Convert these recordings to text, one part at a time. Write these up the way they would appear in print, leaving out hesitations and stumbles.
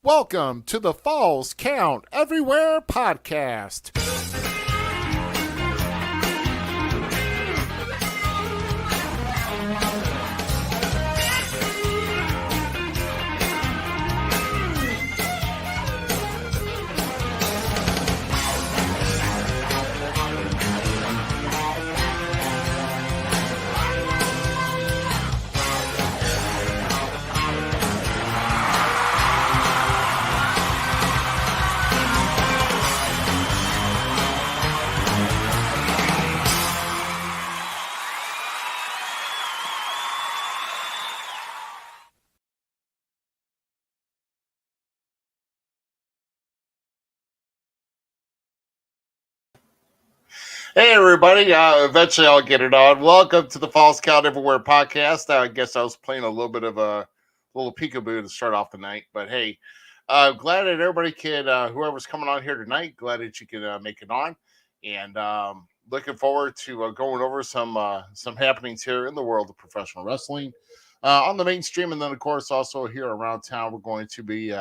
Welcome to the Falls Count Everywhere podcast. Hey, everybody. Eventually, I'll get it on. Welcome to the Falls Count Everywhere podcast. I guess I was playing a little bit of a little peekaboo to start off the night. But hey, glad that everybody could, whoever's coming on here tonight, glad that you could make it on. And looking forward to going over some happenings here in the world of professional wrestling on the mainstream. And then, of course, also here around town, we're going to be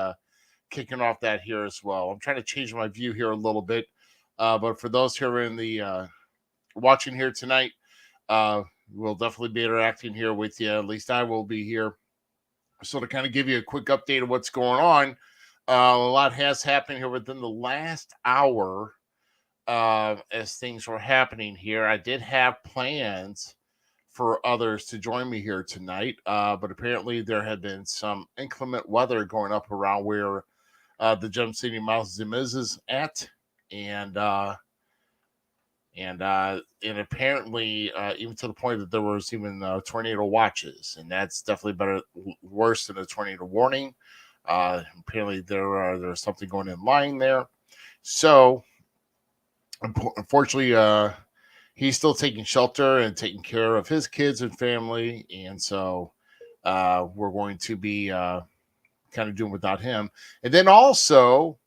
kicking off that here as well. I'm trying to change my view here a little bit. But for those who are in the watching here tonight, we'll definitely be interacting here with you. At least I will be here. So to kind of give you a quick update of what's going on, a lot has happened here within the last hour as things were happening here. I did have plans for others to join me here tonight, but apparently there had been some inclement weather going up around where the Gem City Mouse Miz is at. And apparently even to the point that there was even tornado watches, and that's definitely worse than a tornado warning. Apparently there's something going in line there. So unfortunately, he's still taking shelter and taking care of his kids and family, and so we're going to be kind of doing without him. And then also,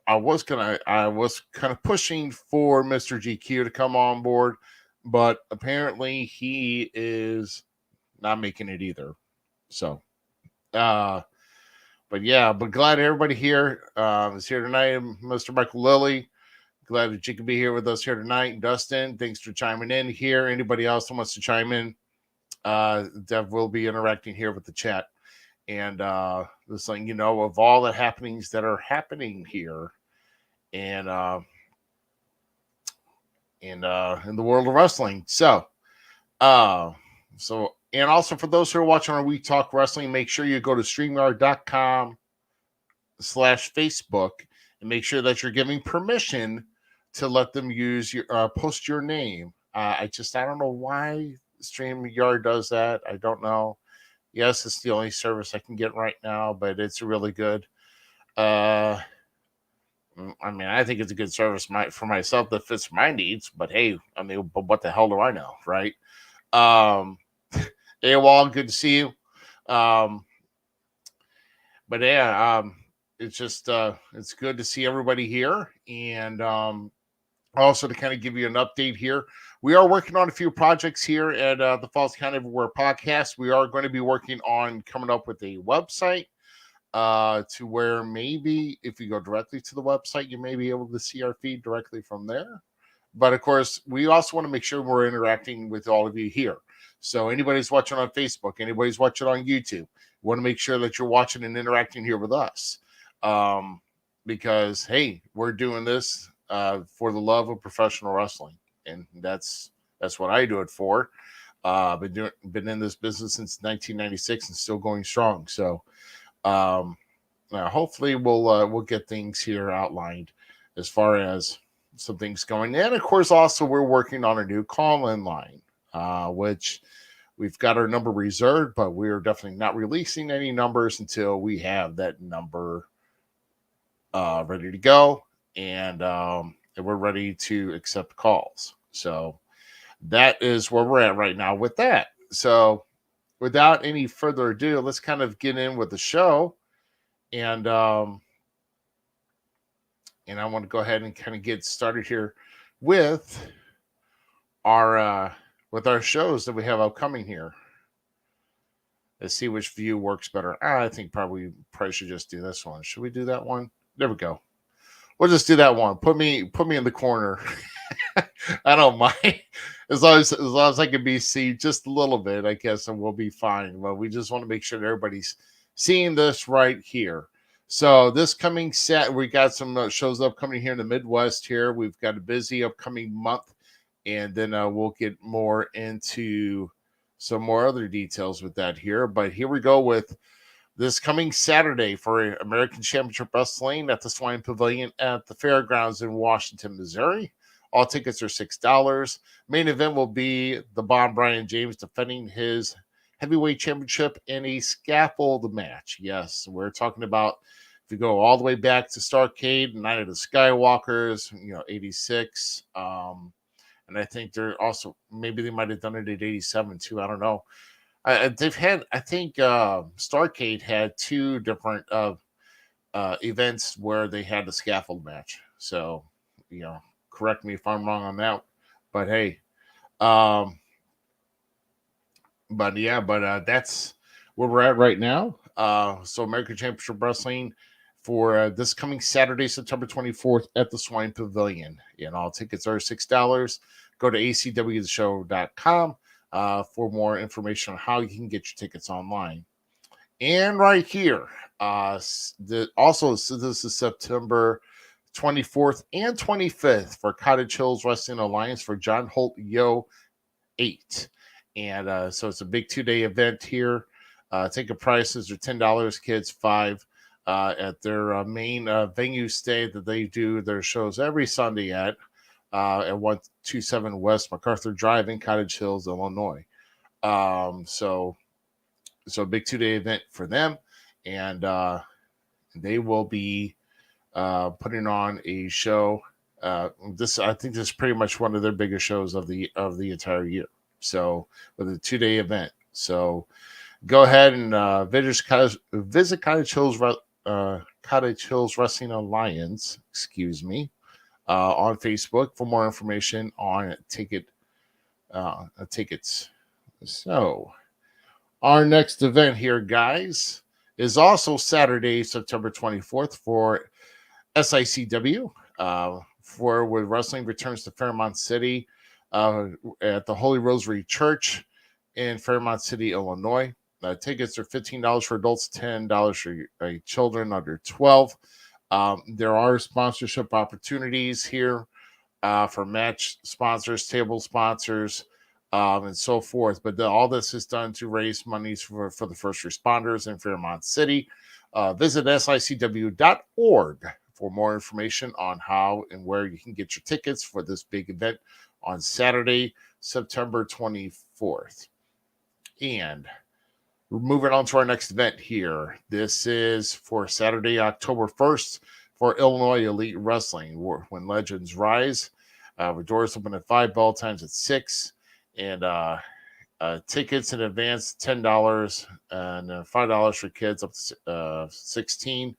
I was kind of pushing for Mr. GQ to come on board, but apparently he is not making it either. So, but glad everybody here is here tonight. Mr. Michael Lilly, glad that you can be here with us here tonight. Dustin, thanks for chiming in here. Anybody else that wants to chime in, Dev will be interacting here with the chat. And just letting you know of all the happenings that are happening here and in the world of wrestling. So and also for those who are watching on We Talk Wrestling, make sure you go to StreamYard.com/Facebook and make sure that you're giving permission to let them use your post your name. I don't know why StreamYard does that. I don't know. Yes, it's the only service I can get right now, but it's really good. I mean, I think it's a good service for myself that fits my needs, but hey, I mean, but what the hell do I know, right? AWOL, good to see you. But yeah, it's just, it's good to see everybody here. And also to kind of give you an update here, we are working on a few projects here at the Falls Count Everywhere podcast. We are going to be working on coming up with a website to where maybe if you go directly to the website, you may be able to see our feed directly from there. But of course, we also want to make sure we're interacting with all of you here. So anybody's watching on Facebook, anybody's watching on YouTube, we want to make sure that you're watching and interacting here with us. Because hey, we're doing this for the love of professional wrestling, and that's what I do it for. Been in this business since 1996 and still going strong. So hopefully we'll get things here outlined as far as some things going. And of course, also we're working on a new call-in line, which we've got our number reserved, but we're definitely not releasing any numbers until we have that number ready to go, and we're ready to accept calls. So that is where we're at right now with that. So without any further ado, let's kind of get in with the show. And I want to go ahead and kind of get started here with our shows that we have upcoming here. Let's see which view works better. I think probably should just do this one. Should we do that one? There we go. We'll just do that one. Put me in the corner. I don't mind as long as I can be seen just a little bit, I guess, and we'll be fine. But we just want to make sure that everybody's seeing this right here. So this coming set, we got some shows upcoming here in the Midwest. Here we've got a busy upcoming month, and then we'll get more into some more other details with that here. But here we go with this coming Saturday for American Championship Wrestling at the Swine Pavilion at the Fairgrounds in Washington, Missouri. All tickets are $6. Main event will be the Bomb Brian James defending his heavyweight championship in a scaffold match. Yes, we're talking about, if you go all the way back to Starrcade, Night of the Skywalkers, 86. And I think they're also, maybe they might have done it at 87 too. I don't know. They've had, I think Starrcade had two different events where they had the scaffold match. So, correct me if I'm wrong on that. But hey, that's where we're at right now. So American Championship Wrestling for this coming Saturday, September 24th at the Swine Pavilion. And all tickets are $6. Go to acwtheshow.com for more information on how you can get your tickets online. And right here, so this is September 24th and 25th for Cottage Hills Wrestling Alliance for John Holt Yo 8. And so it's a big 2-day event here. Ticket prices are $10, kids $5 at their main venue stay that they do their shows every Sunday at 127 West MacArthur Drive in Cottage Hills, Illinois. So a big 2-day event for them, and they will be putting on a show. I think this is pretty much one of their biggest shows of the entire year. So with a 2-day event. So go ahead and visit Cottage Hills Wrestling Alliance, on Facebook for more information on tickets. So our next event here, guys, is also Saturday, September 24th for SICW, where wrestling returns to Fairmont City at the Holy Rosary Church in Fairmont City, Illinois. Tickets are $15 for adults, $10 for children under 12. There are sponsorship opportunities here for match sponsors, table sponsors, and so forth. But all this is done to raise monies for the first responders in Fairmont City. Visit sicw.org for more information on how and where you can get your tickets for this big event on Saturday, September 24th. And we're moving on to our next event here. This is for Saturday, October 1st for Illinois Elite Wrestling, When Legends Rise. The doors open at 5, bell times at 6. And tickets in advance, $10, and $5 for kids up to 16.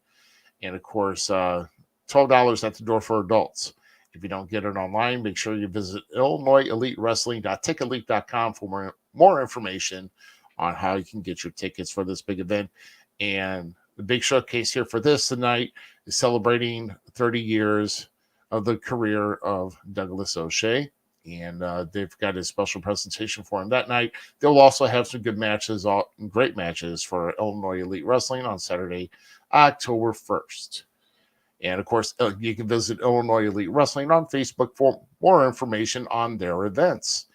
And, of course, $12 at the door for adults. If you don't get it online, make sure you visit IllinoisEliteWrestling.ticketleap.com for more information on how you can get your tickets for this big event. And the big showcase here for this tonight is celebrating 30 years of the career of Douglas O'Shea. And they've got a special presentation for him that night. They'll also have some good matches, great matches for Illinois Elite Wrestling on Saturday, October 1st. And, of course, you can visit Illinois Elite Wrestling on Facebook for more information on their events.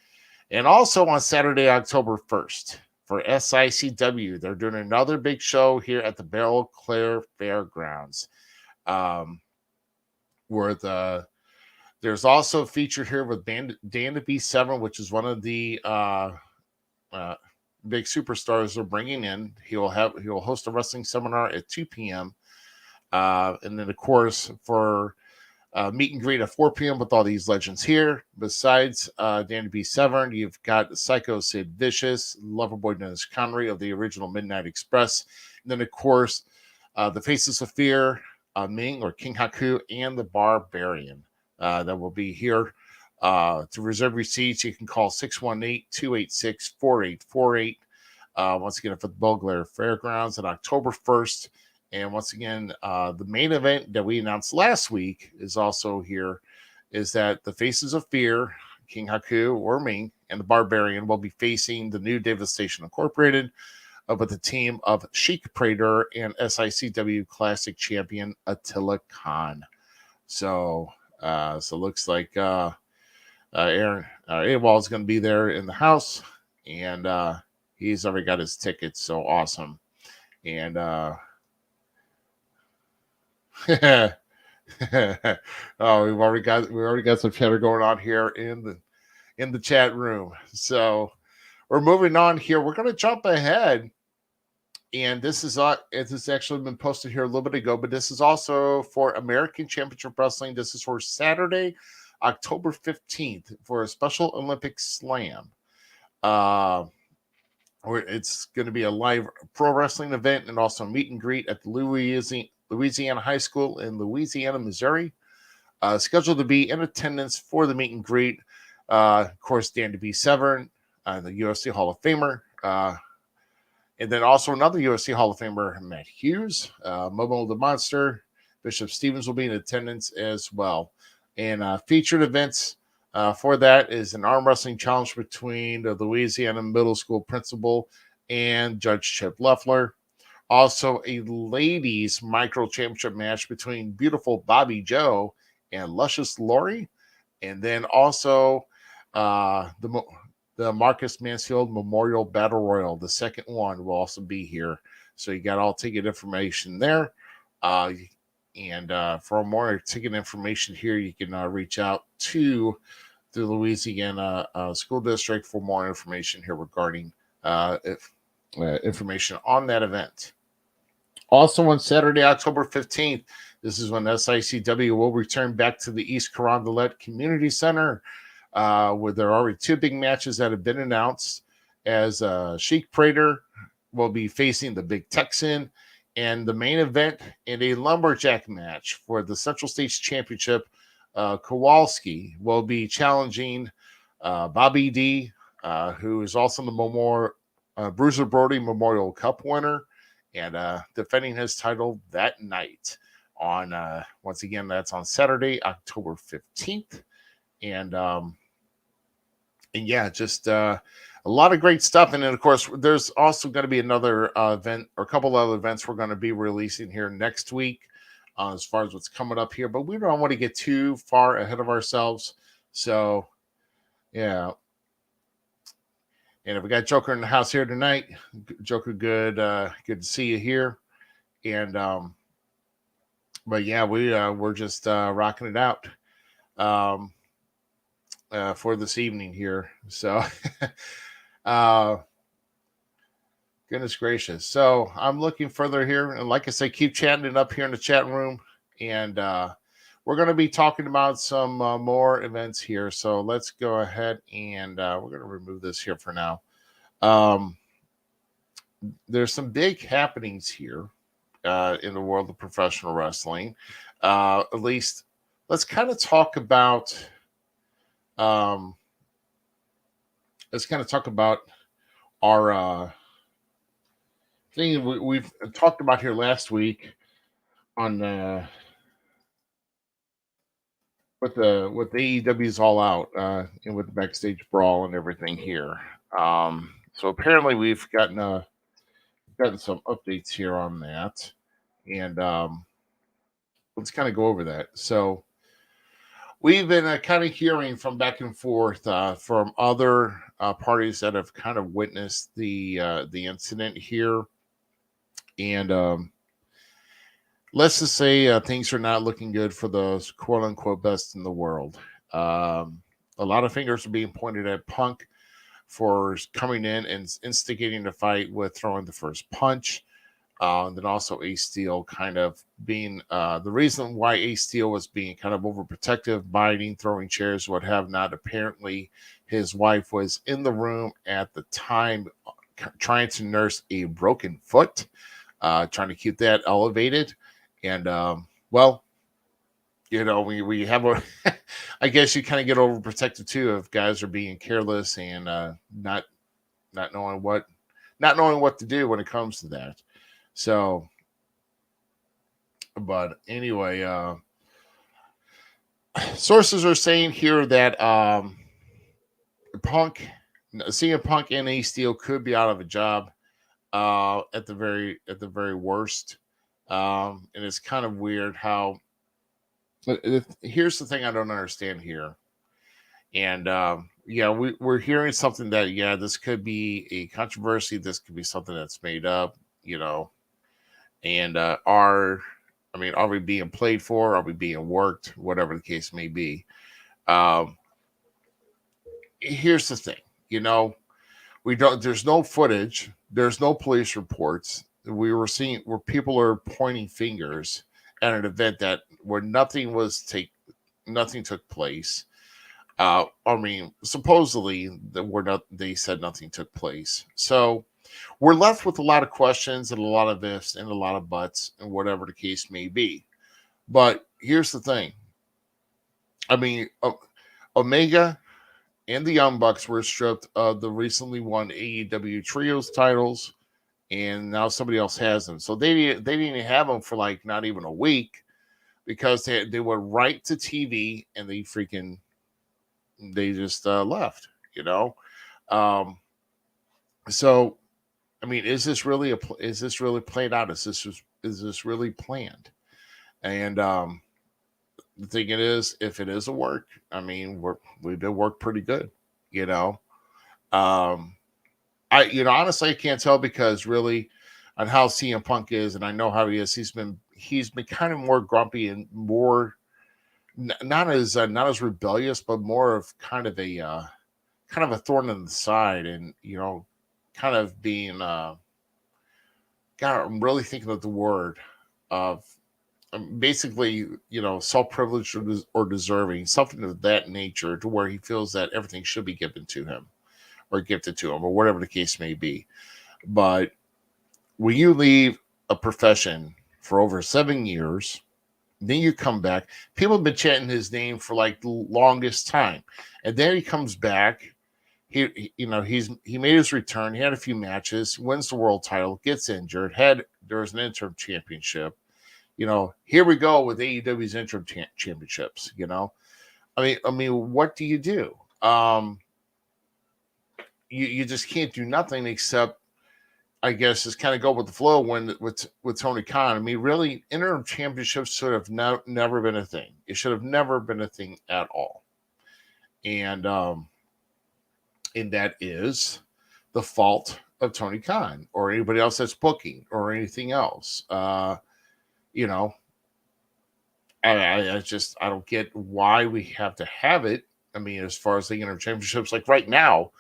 And also on Saturday, October 1st, for SICW, they're doing another big show here at the Belle Claire Fairgrounds. There's also a feature here with Dan the B7, which is one of the big superstars they're bringing in. He'll host a wrestling seminar at 2 p.m. And then, of course, for meet and greet at 4 p.m. with all these legends here. Besides Dan the B7, you've got Psycho Sid Vicious, Loverboy Dennis Connery of the original Midnight Express. And then, of course, the Faces of Fear, Ming or King Haku, and the Barbarian. That will be here. To reserve your seats, you can call 618-286-4848. once again, for the Bulgaria Fairgrounds on October 1st. And once again, the main event that we announced last week is also here, is that the Faces of Fear, King Haku or Ming, and the Barbarian will be facing the new Devastation Incorporated with a team of Sheik Praetor and SICW Classic Champion Attila Khan. So looks like Aaron AWOL is going to be there in the house, and he's already got his tickets. So awesome. And oh, we already got some chatter going on here in the chat room. So we're moving on here. We're going to jump ahead, and this is actually been posted here a little bit ago, but this is also for American Championship Wrestling. This is for Saturday, October 15th, for a Special Olympics Slam. Where it's going to be a live pro wrestling event and also a meet and greet at the Louisiana High School in Louisiana, Missouri. Scheduled to be in attendance for the meet and greet. Of course, Dan DeBee Severn, the UFC Hall of Famer. And then also another UFC Hall of Famer, Matt Hughes. Momo the Monster, Bishop Stevens will be in attendance as well. And featured events for that is an arm wrestling challenge between the Louisiana Middle School principal and Judge Chip Leffler. Also, a ladies micro championship match between beautiful Bobby Joe and Luscious Lori. And then also the Marcus Mansfield Memorial Battle Royal, the second one, will also be here. So you got all ticket information there. And for more ticket information here, you can reach out to the Louisiana School District for more information here regarding information on that event. Also on Saturday, October 15th, this is when SICW will return back to the East Carondelet Community Center, where there are already two big matches that have been announced, as Sheik Praetor will be facing the Big Texan, and the main event in a lumberjack match for the Central States Championship, Kowalski will be challenging Bobby D, who is also the Bruiser Brody Memorial Cup winner, and defending his title that night on, once again, that's on Saturday, October 15th. And yeah, just a lot of great stuff. And then, of course, there's also going to be another event, or a couple other events we're going to be releasing here next week as far as what's coming up here. But we don't want to get too far ahead of ourselves. So, yeah. And if we got Joker in the house here tonight, Joker, good to see you here. And but yeah, we're just rocking it out for this evening here. So goodness gracious. So I'm looking further here, and like I say, keep chatting it up here in the chat room, and we're going to be talking about some more events here. So let's go ahead and we're going to remove this here for now. There's some big happenings here in the world of professional wrestling. At least let's kind of talk about our thing we've talked about here last week on with AEW's All Out and with the backstage brawl and everything here. So apparently we've gotten some updates here on that, and let's kind of go over that. So we've been kind of hearing from back and forth from other parties that have kind of witnessed the incident here, and let's just say things are not looking good for the quote unquote best in the world. A lot of fingers are being pointed at Punk for coming in and instigating the fight with throwing the first punch. And then also Ace Steel kind of being the reason why Ace Steel was being kind of overprotective, biting, throwing chairs, what have not. Apparently, his wife was in the room at the time trying to nurse a broken foot, trying to keep that elevated. And, well, you know, we have a, I guess you kind of get overprotective too if guys are being careless and not knowing what not knowing what to do when it comes to that. So, but anyway, sources are saying here that Punk, CM Punk and Ace Steel could be out of a job at the very worst. And it's kind of weird how. Here's the thing I don't understand here, and yeah, we're hearing something that this could be a controversy. This could be something that's made up, and are we being played for? Are we being worked? Whatever the case may be. Um, Here's the thing, you know, we don't. There's no footage. There's no police reports. We were seeing where people are pointing fingers at an event that where nothing took place. Supposedly they said nothing took place. So we're left with a lot of questions and a lot of ifs and a lot of buts and whatever the case may be. But here's the thing. I mean, Omega and the Young Bucks were stripped of the recently won AEW Trios titles, and now somebody else has them. So they didn't even have them for like not even a week because they went right to TV and they just left. Um, so I mean, is this really played out? Is this really planned? And the thing it is, if it is a work, I mean, we've been worked pretty good. You know, um, honestly I can't tell because really on how CM Punk is, and I know how he is. He's been kind of more grumpy and more not as rebellious, but more of kind of a thorn in the side, and kind of being God, I'm really thinking of the word of basically, self-privileged or deserving, something of that nature, to where he feels that everything should be given to him or gifted to him or whatever the case may be. But when you leave a profession for over 7 years, then you come back. People have been chanting his name for like the longest time, and then he comes back. He made his return. He had a few matches, wins the world title, gets injured. There was an interim championship. Here we go with AEW's interim championships. I mean, what do you do? You just can't do nothing except, I guess, just kind of go with the flow with Tony Khan. I mean, really, interim championships should have never been a thing. It should have never been a thing at all. And that is the fault of Tony Khan or anybody else that's booking or anything else. You know, I don't get why we have to have it. I mean, as far as the interim championships, like right now,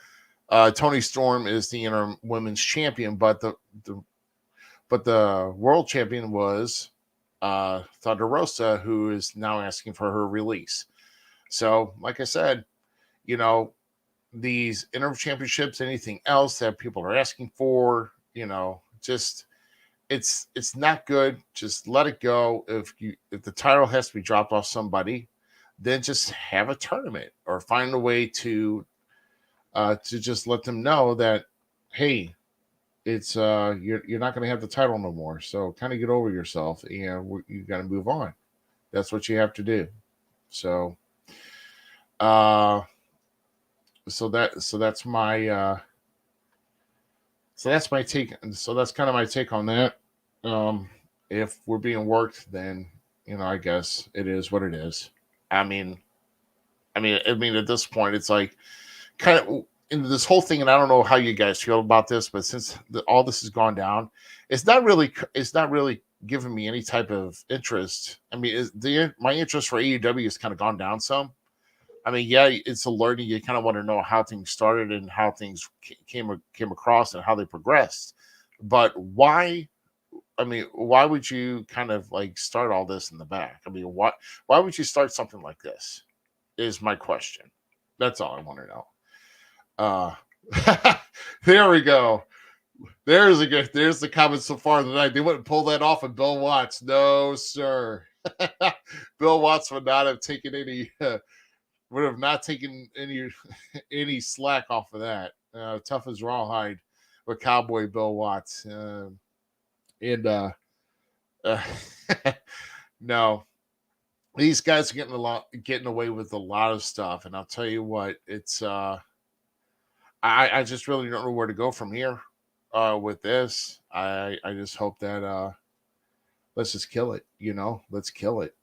Tony Storm is the interim women's champion, but the world champion was Thunder Rosa, who is now asking for her release. So, like I said, you know, these interim championships, anything else that people are asking for, just it's not good. Just let it go. If the title has to be dropped off somebody, then just have a tournament or find a way to just let them know that, hey, it's you're not going to have the title no more. So kind of get over yourself and you got to move on. That's what you have to do. So, uh, that's my take. So that's kind of my take on that. If we're being worked, then I guess it is what it is. I mean, at this point, it's like kind of in this whole thing, and I don't know how you guys feel about this, but since all this has gone down, it's not really giving me any type of interest. I mean, my interest for AEW has kind of gone down some. I mean, yeah, it's a learning. You kind of want to know how things started and how things came across and how they progressed. But why? I mean, why would you kind of like start all this in the back? I mean, why would you start something like this? Is my question. That's all I want to know. There we go. There's the comment so far tonight. They wouldn't pull that off of Bill Watts. No, sir. Bill Watts would not have taken any would have not taken any slack off of that. Tough as rawhide with Cowboy Bill Watts. And uh, no, these guys are getting away with a lot of stuff. And I'll tell you what, it's I just really don't know where to go from here with this. I just hope that let's just kill it, let's kill it.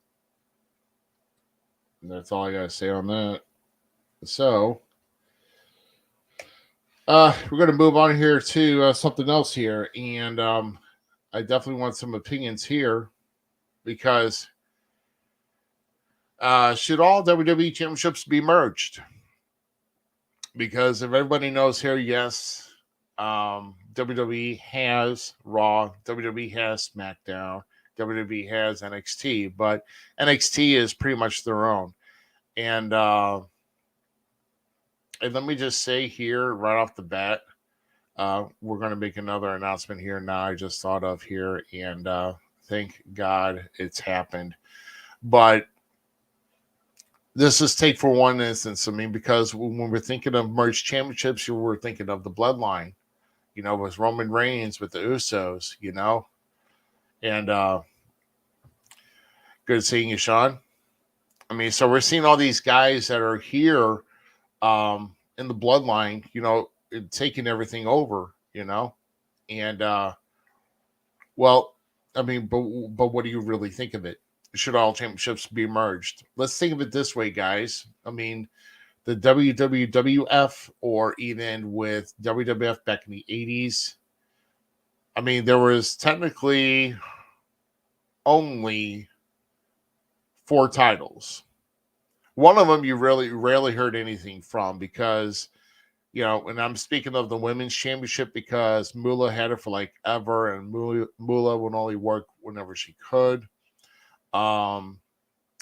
And that's all I gotta say on that. So we're gonna move on here to something else here, and I definitely want some opinions here because should all WWE championships be merged? Because if everybody knows here, yes, WWE has Raw, WWE has SmackDown, WWE has NXT, but NXT is pretty much their own. And let me just say here right off the bat, we're going to make another announcement here now. I just thought of here, and thank God it's happened. But this is take for one instance. I mean, because when we're thinking of merged championships, we're thinking of the bloodline, with Roman Reigns, with the Usos, and good seeing you, Sean. I mean, so we're seeing all these guys that are here in the bloodline, taking everything over, and well, I mean, but what do you really think of it? Should all championships be merged? Let's think of it this way, guys. I mean, the WWF or even with WWF back in the 80s, I mean, there was technically only 4 titles. One of them you really rarely heard anything from because, and I'm speaking of the women's championship because Moolah had it for like ever, and Moolah would only work whenever she could.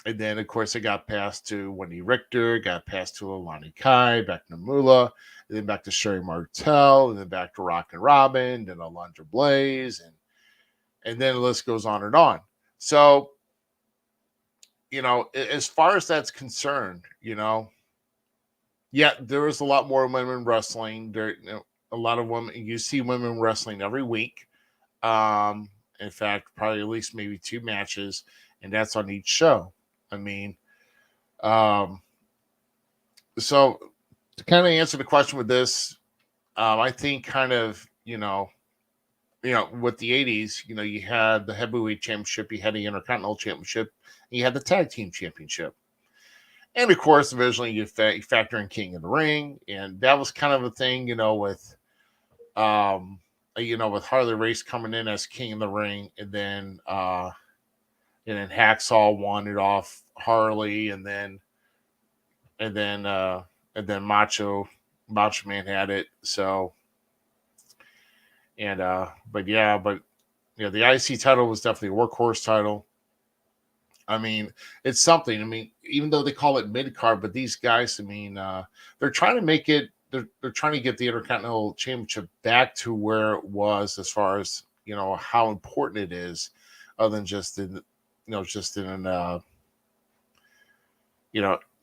And then, of course, it got passed to Wendy Richter, got passed to Alani Kai, back to Moolah, and then back to Sherry Martel, and then back to Rock and Robin, then Alundra Blaze, and then the list goes on and on. So, as far as that's concerned, yeah, there is a lot more women wrestling. There, a lot of women. You see women wrestling every week. In fact, probably at least maybe 2 matches, and that's on each show. I mean, so to kind of answer the question with this, I think kind of, with the 80s, you had the heavyweight championship, you had the Intercontinental Championship, and you had the tag team championship. And of course, eventually you factor in King of the Ring, and that was kind of a thing, with Harley Race coming in as King of the Ring, and then Hacksaw won it off Harley, and then Macho Man had it. So, and the IC title was definitely a workhorse title. I mean, it's something. I mean, even though they call it mid card, but these guys, I mean, they're trying to make it. They're trying to get the Intercontinental Championship back to where it was, as far as how important it is, other than just in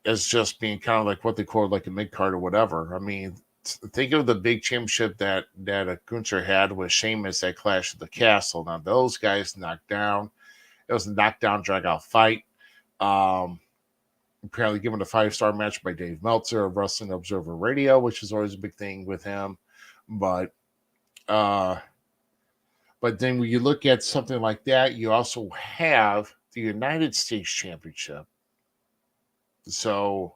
as just being kind of like what they call like a mid card or whatever. I mean, think of the big championship that Gunther had with Sheamus at Clash of the Castle. Now those guys knocked down. It was a knockdown, drag out fight. Apparently given a 5-star match by Dave Meltzer of Wrestling Observer Radio, which is always a big thing with him. But then when you look at something like that, you also have the United States Championship. So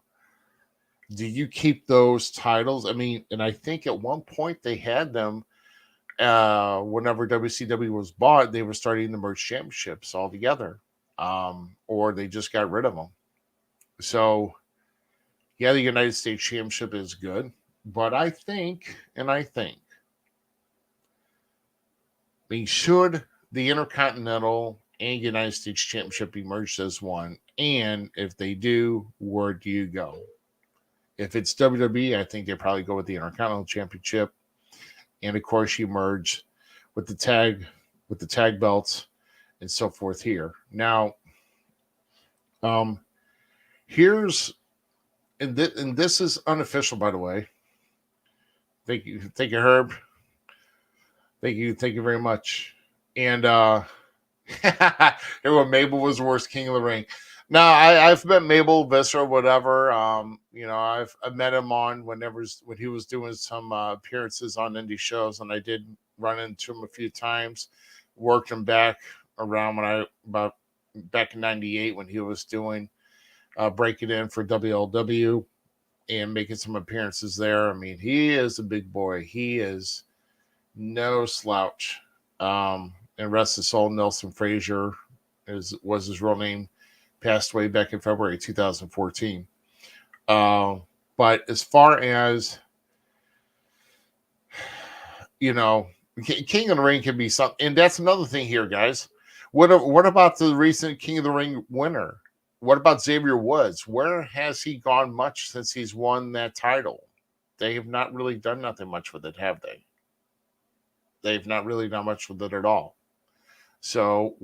do you keep those titles? I mean, and I think at one point they had them whenever WCW was bought, they were starting to merge championships all together, or they just got rid of them. So, yeah, the United States Championship is good, but I think, should the Intercontinental and United States Championship be merged as one? And if they do, where do you go? If it's WWE, I think they probably go with the Intercontinental Championship. And of course, you merge with the tag belts and so forth here. Now, here's and this is unofficial, by the way. Thank you, Herb. Thank you very much. And when Mabel was the worst king of the ring. No, I've met Mabel, Viscera, whatever. I've met him on when he was doing some appearances on indie shows, and I did run into him a few times. Worked him back around about back in '98 when he was doing breaking in for WLW and making some appearances there. I mean, he is a big boy. He is no slouch. And rest his soul, Nelson Frazier was his real name. Passed away back in February 2014. But as far as King of the Ring can be something, and that's another thing here, guys. What about the recent King of the Ring winner? What about Xavier Woods? Where has he gone much since he's won that title? They have not really done nothing much with it, have they? They've not really done much with it at all. So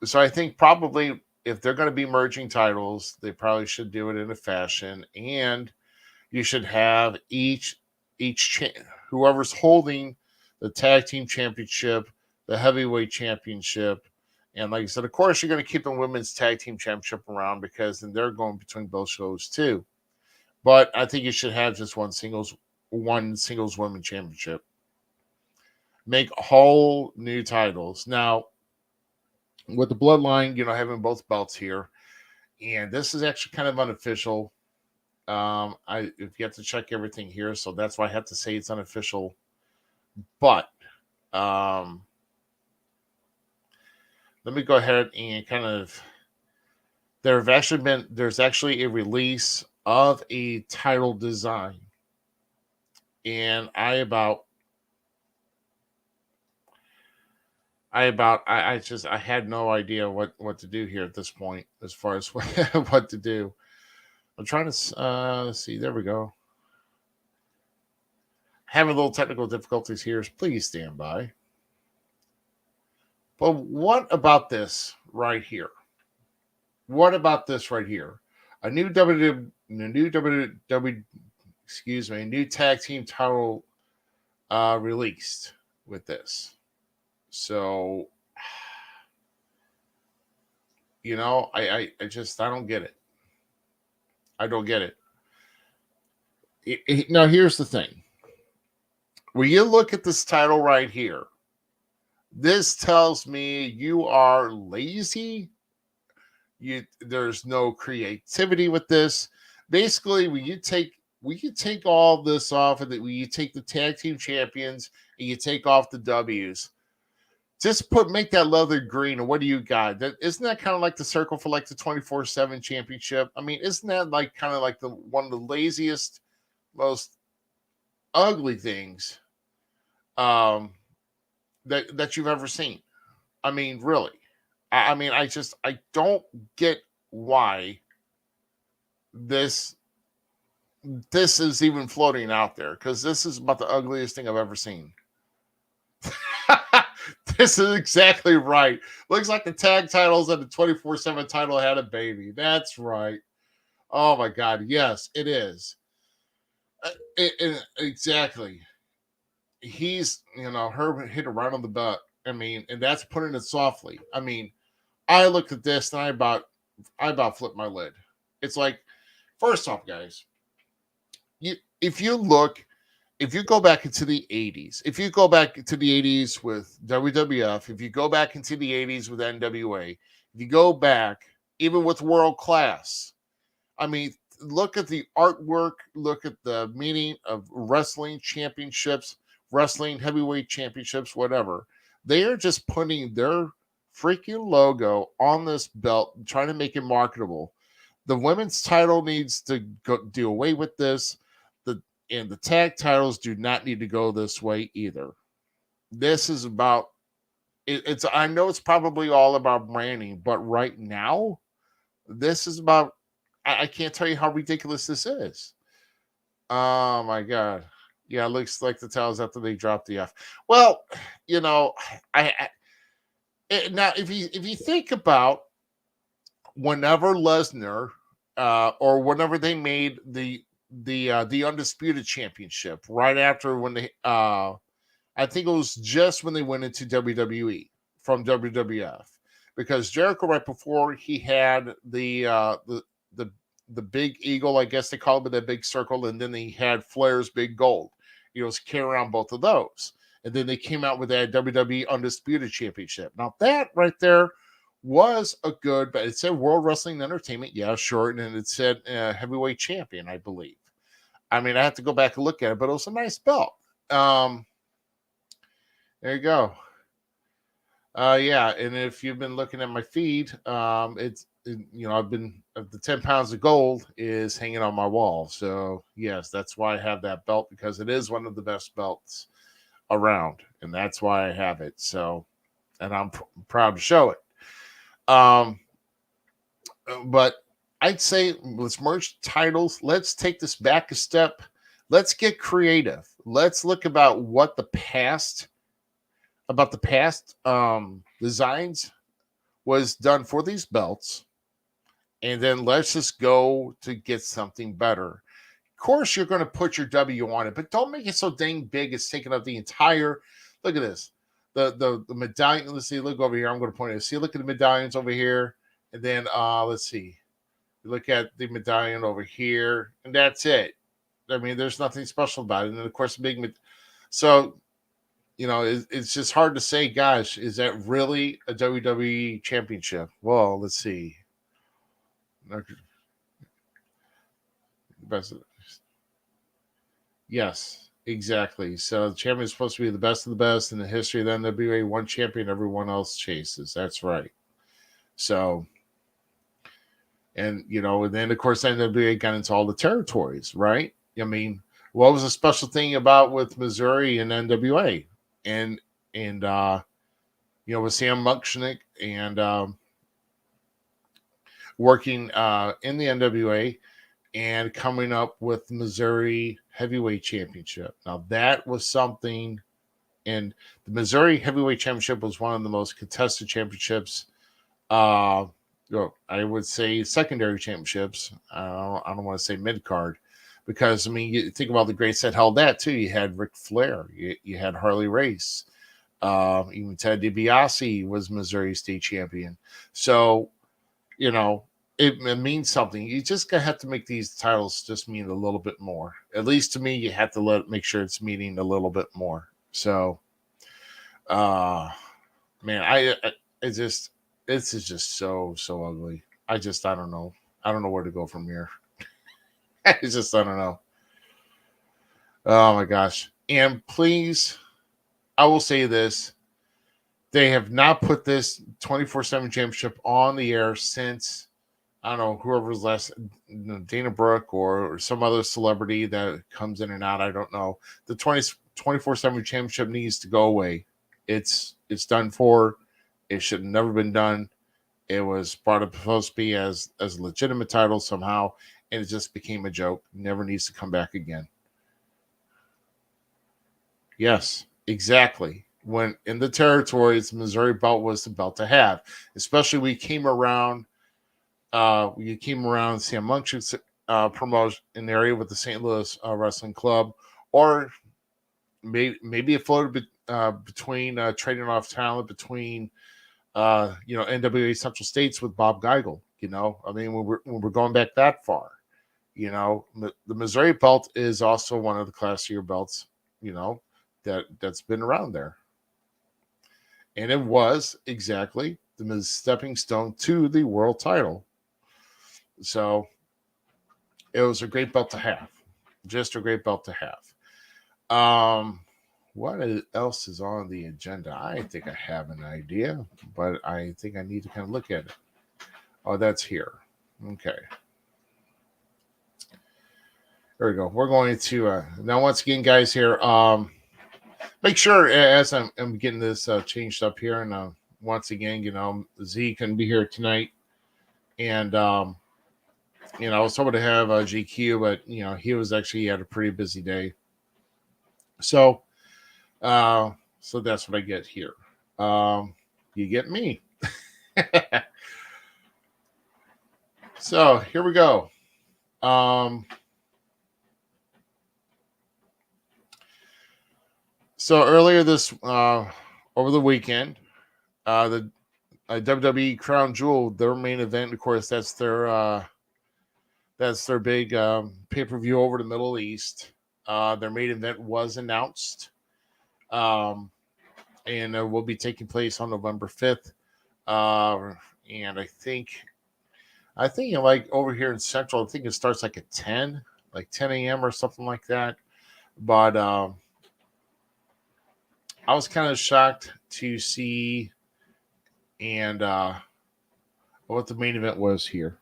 so I think probably if they're going to be merging titles, they probably should do it in a fashion, and you should have each whoever's holding the tag team championship, the heavyweight championship, and like I said, of course, you're going to keep the women's tag team championship around because then they're going between both shows too. But I think you should have just one singles women championship. Make whole new titles. Now, with the Bloodline, having both belts here, and this is actually kind of unofficial. If you have to check everything here, so that's why I have to say it's unofficial. But let me go ahead and kind of there's actually a release of a title design, and I had no idea what to do here at this point as far as what to do. I'm trying to see. There we go. Having a little technical difficulties here. Please stand by. But what about this right here? What about this right here? A new new tag team title released with this. So, I don't get it. I don't get it. Now, here's the thing. When you look at this title right here, this tells me you are lazy. There's no creativity with this. Basically, when you take all this off, and when you take the tag team champions and you take off the W's, just make that leather green. And what do you got? Isn't that kind of like the circle for like the 24/7 championship? I mean, isn't that like kind of like one of the laziest, most ugly things that you've ever seen? I mean, really. I mean, I don't get why this is even floating out there, because this is about the ugliest thing I've ever seen. This is exactly right. Looks like the tag titles and the 24/7 title had a baby. That's right. Oh my God. Yes, it is. Exactly. He's, her hit around on the butt. I mean, and that's putting it softly. I mean, I looked at this and I about flipped my lid. It's like, first off, guys, if you go back into the 80s, if you go back to the 80s with WWF, if you go back into the 80s with NWA, if you go back even with World Class, I mean, look at the artwork, look at the meaning of wrestling championships, wrestling heavyweight championships, whatever. They are just putting their freaking logo on this belt, trying to make it marketable. The women's title needs to do away with this. And the tag titles do not need to go this way either. This is about I know it's probably all about branding, but right now, this is about I can't tell you how ridiculous this is. Oh my God. Yeah, it looks like the titles after they dropped the F. Well, now if you think about whenever Lesnar or whenever they made the the Undisputed Championship right after when they I think it was just when they went into WWE from WWF, because Jericho right before he had the the big eagle, I guess they call it, that big circle, and then he had Flair's big gold. He was carrying around both of those, and then they came out with that WWE Undisputed Championship. Now that right there was a good, but it said World Wrestling Entertainment, yeah, sure, and then it said heavyweight champion, I believe. I mean, I have to go back and look at it, but it was a nice belt. Um, there you go. Yeah, and if you've been looking at my feed, I've been the 10 pounds of gold is hanging on my wall. So yes, that's why I have that belt, because it is one of the best belts around, and that's why I have it. So, and I'm proud to show it. Um, but I'd say let's merge titles. Let's take this back a step. Let's get creative. Let's look about the past designs was done for these belts, and then let's just go to get something better. Of course, you're going to put your W on it, but don't make it so dang big it's taking up the entire. Look at this, the medallion. Let's see. Look over here. I'm going to point it. See, look at the medallions over here, and then let's see. Look at the medallion over here, and that's it. I mean, there's nothing special about it. And then, of course, so it's just hard to say, gosh, is that really a WWE championship? Well, let's see. Yes, exactly. So the champion is supposed to be the best of the best in the history of the NWA. One champion, everyone else chases. That's right. So, and then of course NWA got into all the territories, right? I mean, what was a special thing about with Missouri and NWA, and with Sam Muchnick and working in the NWA and coming up with Missouri Heavyweight Championship. Now that was something, and the Missouri Heavyweight Championship was one of the most contested championships. I would say secondary championships. I don't want to say mid card, because I mean, you think about the greats that held that too. You had Ric Flair, you had Harley Race, even Ted DiBiase was Missouri state champion. So you know, it means something. You just gonna have to make these titles just mean a little bit more. At least to me, you have to make sure it's meaning a little bit more. So, uh, man, this is just so ugly. I don't know. I don't know where to go from here. I don't know. Oh my gosh! And please, I will say this: they have not put this 24/7 championship on the air since, I don't know, whoever's last, Dana Brooke or some other celebrity that comes in and out. I don't know. The 24/7 championship needs to go away. It's done for. It should have never been done. It was brought up supposed to be as a legitimate title somehow, and it just became a joke. Never needs to come back again. Yes, exactly. When in the territories, Missouri belt was the belt to have, especially we came around. You came around Sam Munch's promotion in the area with the St. Louis Wrestling Club, or maybe it floated between trading off talent between NWA Central States with Bob Geigel. I mean, when we're going back that far, the Missouri belt is also one of the classier belts, that's been around there, and it was exactly the stepping stone to the world title. So it was a great belt to have, just a great belt to have. What else is on the agenda? I think I have an idea, but I think I need to kind of look at it. Oh, that's here. Okay. There we go. We're going to now once again, guys. Here, make sure as I'm getting this changed up here, and once again, Z can be here tonight, and I was hoping to have GQ, but he had a pretty busy day. So that's what I get here. You get me. So here we go. So earlier this over the weekend, the WWE Crown Jewel, their main event, of course, that's their big pay per view over the Middle East. Their main event was announced, um, and will be taking place on November 5th. And I think like over here in Central, I think it starts like at 10, like 10 a.m. or something like that. But I was kind of shocked to see and what the main event was here.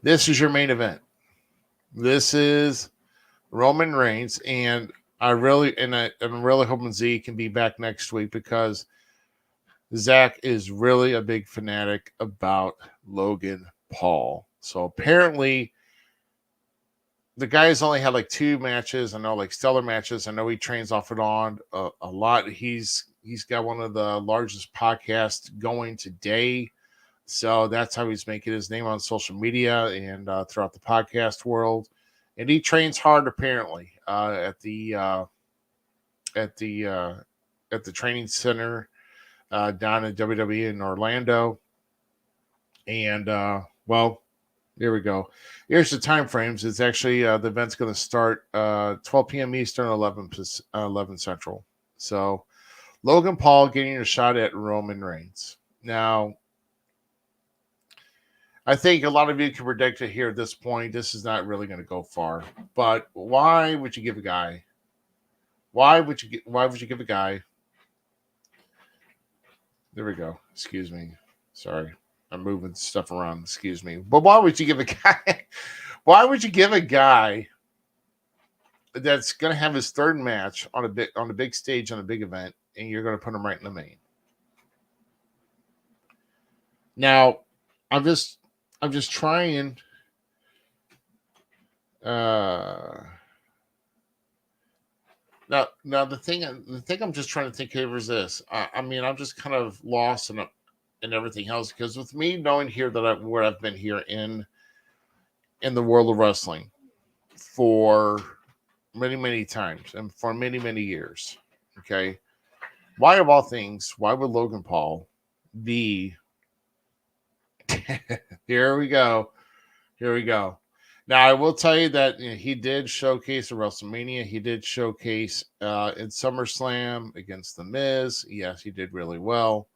This is your main event. This is Roman Reigns, and I'm really hoping Z can be back next week because Zach is really a big fanatic about Logan Paul. So apparently, the guy's only had like 2 matches. I know, like stellar matches. I know he trains off and on a lot. He's got one of the largest podcasts going today. So that's how he's making his name on social media and throughout the podcast world. And he trains hard apparently at the uh, at the training center down at WWE in Orlando. And well, here we go. Here's the time frames. It's actually the event's going to start 12 p.m. Eastern, 11 Central. So Logan Paul getting a shot at Roman Reigns. Now, I think a lot of you can predict it here at this point. This is not really going to go far. But why would you give a guy? Why would you give a guy? There we go. Excuse me. Sorry. I'm moving stuff around. Excuse me. But why would you give a guy? Why would you give a guy that's going to have his third match on a big stage on a big event, and you're going to put him right in the main? Now, I'm just trying. Now the thing I'm just trying to think of is this. I mean, I'm just kind of lost in everything else because with me knowing here that where I've been here in the world of wrestling for many times and for many years. Okay, why of all things? Why would Logan Paul be? Here we go. Here we go. Now, I will tell you that he did showcase at WrestleMania. He did showcase in SummerSlam against The Miz. Yes, he did really well.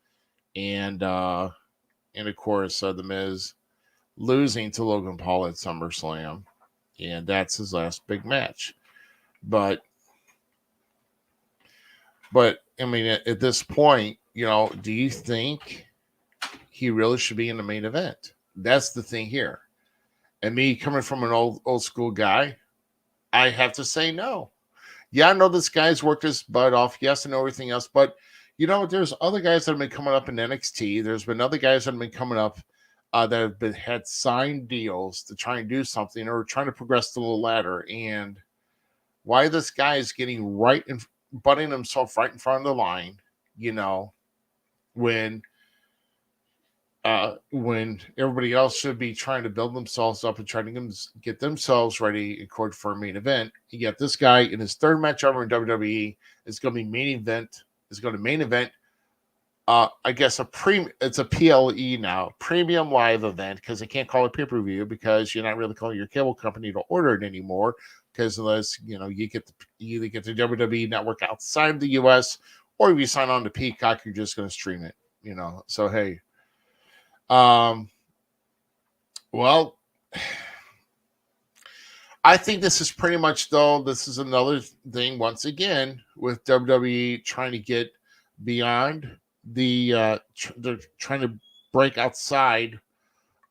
And of course, The Miz losing to Logan Paul at SummerSlam. And that's his last big match. But I mean, at this point, do you think he really should be in the main event? That's the thing here. And me coming from an old school guy, I have to say no. Yeah, I know this guy's worked his butt off. Yes, I know everything else. But, there's other guys that have been coming up in NXT. There's been other guys that have been coming up that have had signed deals to try and do something or trying to progress the ladder. And why this guy is getting butting himself right in front of the line, when everybody else should be trying to build themselves up and trying to get themselves ready in court for a main event. Yet this guy in his third match ever in WWE is going to be main event. I guess it's a PLE now, premium live event, because they can't call it pay-per-view because you're not really calling your cable company to order it anymore. Because unless you either get the WWE network outside the US, or if you sign on to Peacock, you're just going to stream it. So hey. Well, I think this is pretty much this is another thing once again with WWE trying to get beyond they're trying to break outside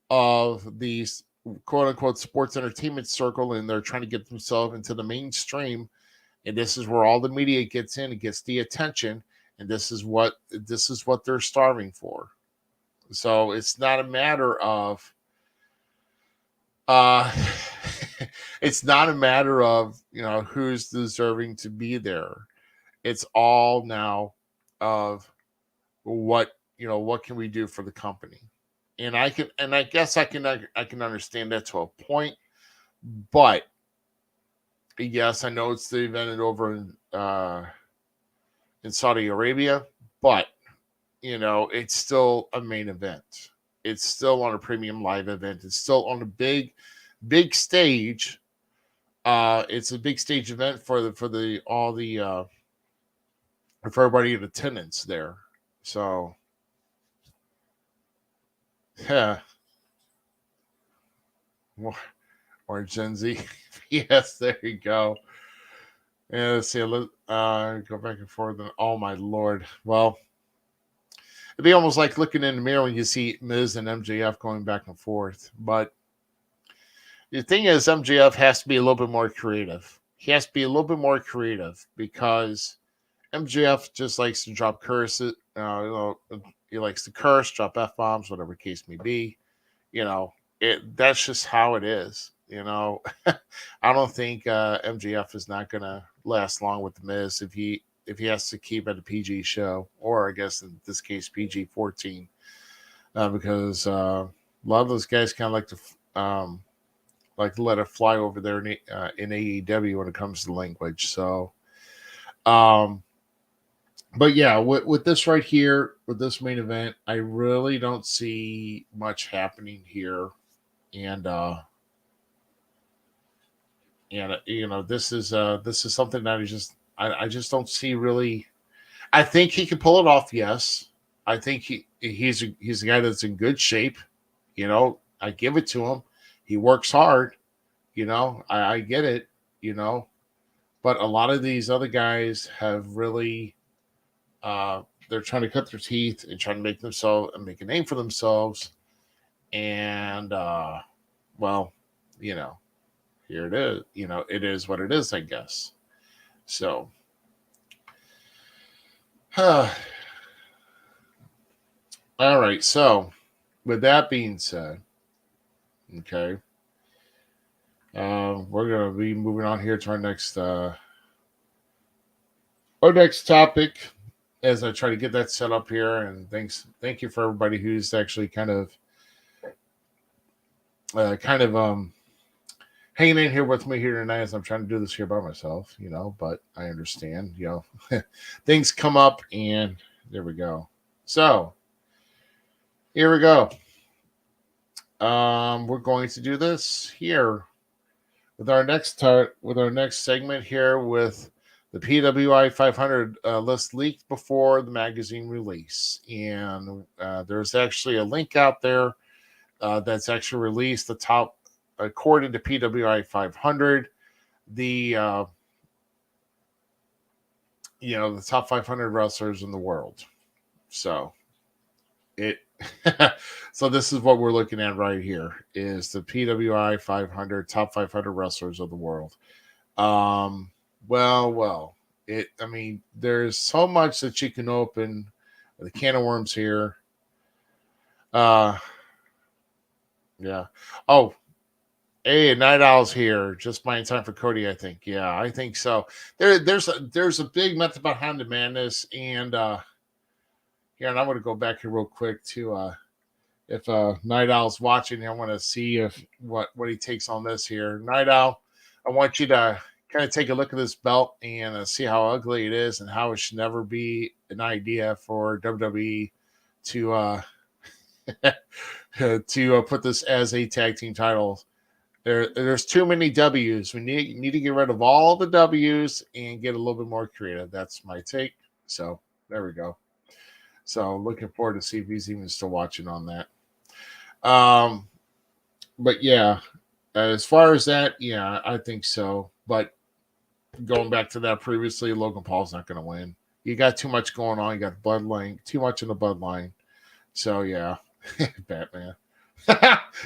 of these quote unquote sports entertainment circle, and they're trying to get themselves into the mainstream. And this is where all the media gets in and gets the attention. And this is what they're starving for. So it's not a matter of it's not a matter of who's deserving to be there. It's all now of what can we do for the company. And I guess I can understand that to a point, but Yes, I know it's the event over in Saudi Arabia, but it's still a main event. It's still on a premium live event. It's still on a big stage. It's a big stage event for all the for everybody in attendance there. So yeah, or Gen Z. Yes, there you go. Yeah, let's see. Go back and forth. Oh my lord. Well, it'd be almost like looking in the mirror when you see Miz and MJF going back and forth. But the thing is, MJF has to be a little bit more creative. He has to be a little bit more creative because MJF just likes to drop curses. He likes to curse, drop f bombs, whatever the case may be. That's just how it is. I don't think MJF is not going to last long with the Miz if he has to keep at a PG show, or I guess in this case PG-14, because a lot of those guys kind of like to let it fly over there in AEW when it comes to language. So, but yeah, with this right here, with this main event, I really don't see much happening here, and this is something that I just don't see really. I think he can pull it off. Yes, I think he's a guy that's in good shape. I give it to him. He works hard. I get it. But a lot of these other guys have really they're trying to cut their teeth and trying to make a name for themselves. And well, you know, here it is. It is what it is, I guess. So, all right. So, with that being said, okay, we're gonna be moving on here to our next topic as I try to get that set up here. And thank you for everybody who's actually kind of hanging in here with me here tonight as I'm trying to do this here by myself, but I understand, things come up, and there we go. So here we go. We're going to do this here with our next segment here with the PWI 500 list leaked before the magazine release, and there's actually a link out there that's actually released the top, according to PWI 500, the the top 500 wrestlers in the world. So so this is what we're looking at right here is the PWI 500 top 500 wrestlers of the world. Well, I mean, there's so much that you can open the can of worms here. Yeah. Oh, hey, Night Owl's here. Just buying time for Cody, I think. Yeah, I think so. There's a big method behind the madness, and here, and I'm going to go back here real quick to if Night Owl's watching. I want to see what he takes on this here. Night Owl, I want you to kind of take a look at this belt and see how ugly it is, and how it should never be an idea for WWE to to put this as a tag team title. There's too many W's. We need to get rid of all the W's and get a little bit more creative. That's my take. So there we go. So looking forward to see if he's even still watching on that. But yeah, as far as that, yeah, I think so. But going back to that previously, Logan Paul's not going to win. You got too much going on. You got bloodline, too much in the bloodline. So yeah, Batman.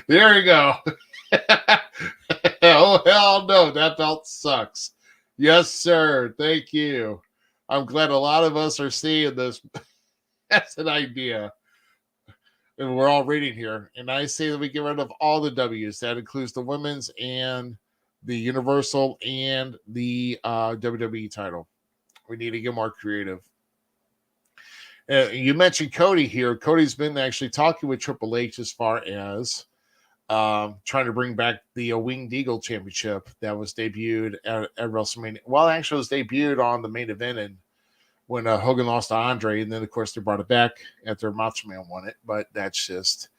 There you go. Oh hell no, that belt sucks. Yes, sir. Thank you. I'm glad a lot of us are seeing this. That's an idea. And we're all reading here. And I say that we get rid of all the W's. That includes the women's and the Universal and the WWE title. We need to get more creative. You mentioned Cody here. Cody's been actually talking with Triple H as far as trying to bring back the Winged Eagle Championship that was debuted at WrestleMania. Well, actually, it was debuted on the main event and when Hogan lost to Andre, and then of course they brought it back after Macho Man won it. But that's just,